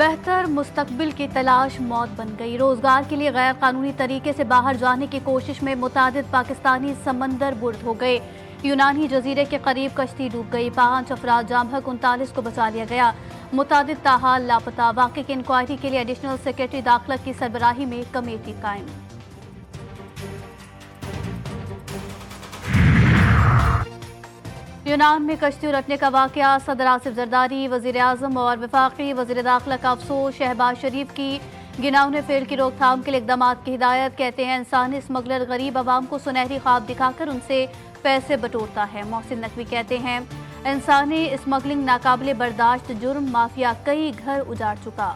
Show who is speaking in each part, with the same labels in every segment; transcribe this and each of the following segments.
Speaker 1: بہتر مستقبل کی تلاش موت بن گئی۔ روزگار کے لیے غیر قانونی طریقے سے باہر جانے کی کوشش میں متعدد پاکستانی سمندر برد ہو گئے۔ یونانی جزیرے کے قریب کشتی ڈوب گئی، 5 افراد جاں بحق 39 کو بچا لیا گیا، متعدد تاحال لاپتہ۔ واقعے کی انکوائری کے لیے ایڈیشنل سیکریٹری داخلہ کی سربراہی میں کمیٹی قائم۔ یونان میں کشتی الٹنے کا واقعہ، صدر آصف زرداری، وزیر اعظم اور وفاقی وزیر داخلہ کا افسوس۔ شہباز شریف کی گناہوں فعل کی روک تھام کے لیے اقدامات کی ہدایت۔ کہتے ہیں انسانی اسمگلر غریب عوام کو سنہری خواب دکھا کر ان سے پیسے بٹورتا ہے۔ محسن نقوی کہتے ہیں انسانی اسمگلنگ ناقابل برداشت جرم، مافیا کئی گھر اجاڑ چکا۔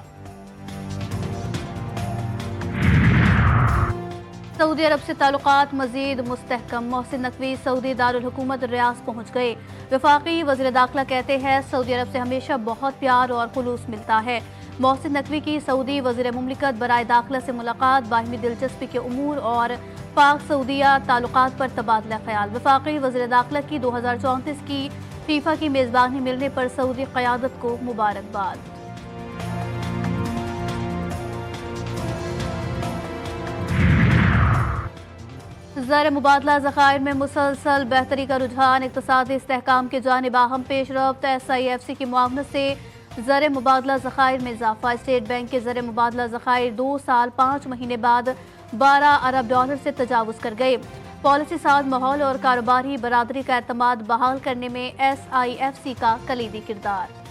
Speaker 1: سعودی عرب سے تعلقات مزید مستحکم، محسن نقوی سعودی دارالحکومت ریاض پہنچ گئے۔ وفاقی وزیر داخلہ کہتے ہیں سعودی عرب سے ہمیشہ بہت پیار اور خلوص ملتا ہے۔ محسن نقوی کی سعودی وزیر مملکت برائے داخلہ سے ملاقات، باہمی دلچسپی کے امور اور پاک سعودیہ تعلقات پر تبادلہ خیال۔ وفاقی وزیر داخلہ کی 2034 کی فیفا کی میزبانی ملنے پر سعودی قیادت کو مبارکباد۔ زر مبادلہ ذخائر میں مسلسل بہتری کا رجحان، اقتصادی استحکام کی جانب اہم پیش رفت۔ SIFC کی معاونت سے زر مبادلہ ذخائر میں اضافہ۔ اسٹیٹ بینک کے زر مبادلہ ذخائر 2 سال 5 مہینے بعد $12 ارب سے تجاوز کر گئے۔ پالیسی ساز ماحول اور کاروباری برادری کا اعتماد بحال کرنے میں SIFC کا کلیدی کردار۔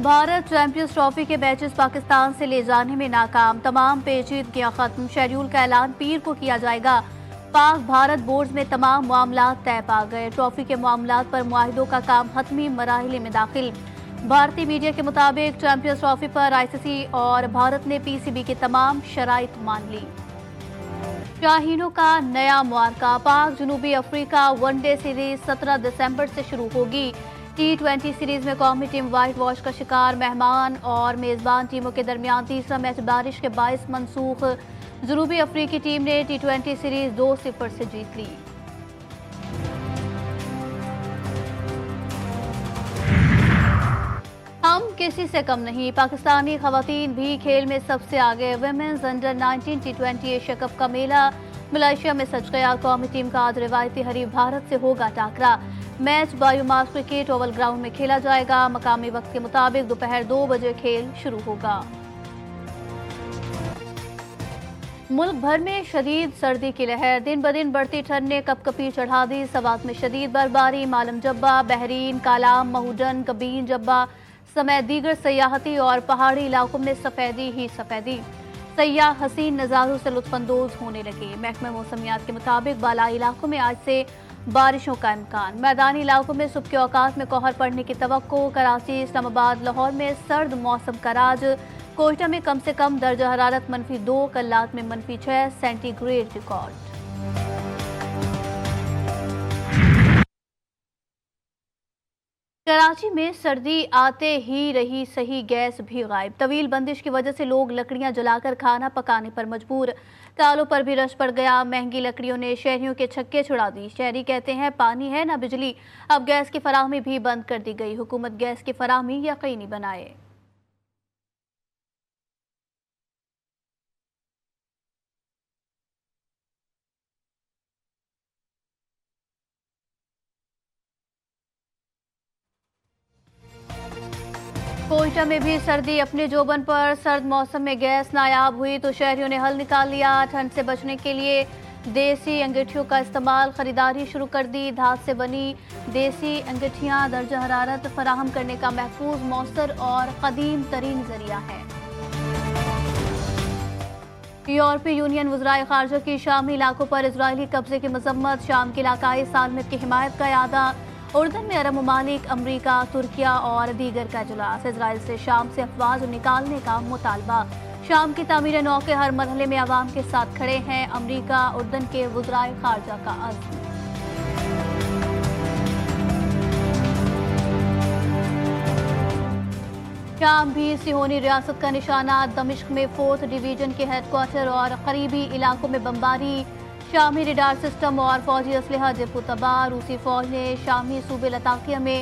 Speaker 1: بھارت چیمپئنز ٹرافی کے میچز پاکستان سے لے جانے میں ناکام، تمام پیچیدگیاں ختم، شیڈول کا اعلان پیر کو کیا جائے گا۔ پاک بھارت بورڈز میں تمام معاملات طے پا گئے، ٹرافی کے معاملات پر معاہدوں کا کام حتمی مراحل میں داخل۔ بھارتی میڈیا کے مطابق چیمپئنز ٹرافی پر ICC اور بھارت نے PCB کی تمام شرائط مان لی۔ شاہینوں کا نیا معرکہ، پاک جنوبی افریقہ ون ڈے سیریز 17 دسمبر سے شروع ہوگی۔ T20 سیریز میں قومی ٹیم وائٹ واش کا شکار، مہمان اور میزبان ٹیموں کے درمیان تیسرا میچ بارش کے باعث منسوخ۔ جنوبی افریقی ٹیم نے T20 سیریز 2-0 سے جیت لی۔ ہم کسی سے کم نہیں، پاکستانی خواتین بھی کھیل میں سب سے آگے۔ Women's under 19 T20 Asia cup کا میلہ ملائیشیا میں سج گیا۔ قومی ٹیم کا آج روایتی حریف بھارت سے ہوگا ٹاکرا۔ میچ بایو ماس کرکٹ اوول گراؤنڈ میں کھیلا جائے گا۔ مقامی وقت کے مطابق دوپہر 2 بجے کھیل شروع ہوگا۔ ملک بھر میں شدید سردی کی لہر، دن بدن بڑھتی ٹھنڈ نے کپ کپی چڑھا دی۔ سوات میں شدید برفباری، مالم جبہ، بحرین، کالام، مہوڈن، کبین جبہ سمیت دیگر سیاحتی اور پہاڑی علاقوں میں سفیدی ہی سفیدی۔ سیاح حسین نظاروں سے لطف اندوز ہونے لگے۔ محکمہ موسمیات کے مطابق بالائی علاقوں میں آج سے بارشوں کا امکان، میدانی علاقوں میں صبح کے اوقات میں قہر پڑنے کی توقع۔ کراچی، اسلام آباد، لاہور میں سرد موسم کا راج، کوئٹہ میں کم سے کم درجہ حرارت -2، کلات میں -6 سینٹی گریڈ ریکارڈ۔ کراچی میں سردی آتے ہی رہی صحیح گیس بھی غائب، طویل بندش کی وجہ سے لوگ لکڑیاں جلا کر کھانا پکانے پر مجبور۔ تالوں پر بھی رش پڑ گیا، مہنگی لکڑیوں نے شہریوں کے چھکے چھڑا دی۔ شہری کہتے ہیں پانی ہے نہ بجلی، اب گیس کی فراہمی بھی بند کر دی گئی، حکومت گیس کی فراہمی یقینی بنائے۔ کوئٹہ میں بھی سردی اپنے جوبن پر، سرد موسم میں گیس نایاب ہوئی تو شہریوں نے حل نکال لیا۔ ٹھنڈ سے بچنے کے لیے دیسی انگیٹھیوں کا استعمال، خریداری شروع کر دی۔ دھات سے بنی دیسی انگیٹھیاں درجہ حرارت فراہم کرنے کا محفوظ، مؤثر اور قدیم ترین ذریعہ ہے۔ یورپی یونین وزرائے خارجہ کی شامی علاقوں پر اسرائیلی قبضے کی مذمت، شام کی علاقائی سالمیت کی حمایت کا اعادہ۔ اردن میں عرب ممالک، امریکہ، ترکیہ اور دیگر کا اجلاس، اسرائیل سے شام سے افواج نکالنے کا مطالبہ۔ شام کی تعمیر نو کے ہر مرحلے میں عوام کے ساتھ کھڑے ہیں، امریکہ اردن کے وزرائے خارجہ کا عزم۔ شام بھی صہیونی ریاست کا نشانہ، دمشق میں 4تھ ڈویژن کے ہیڈ کوارٹر اور قریبی علاقوں میں بمباری، شامی ریڈار سسٹم اور فوجی اسلحہ ڈپو تباہ۔ روسی فوج نے شامی صوبے لتاکیہ میں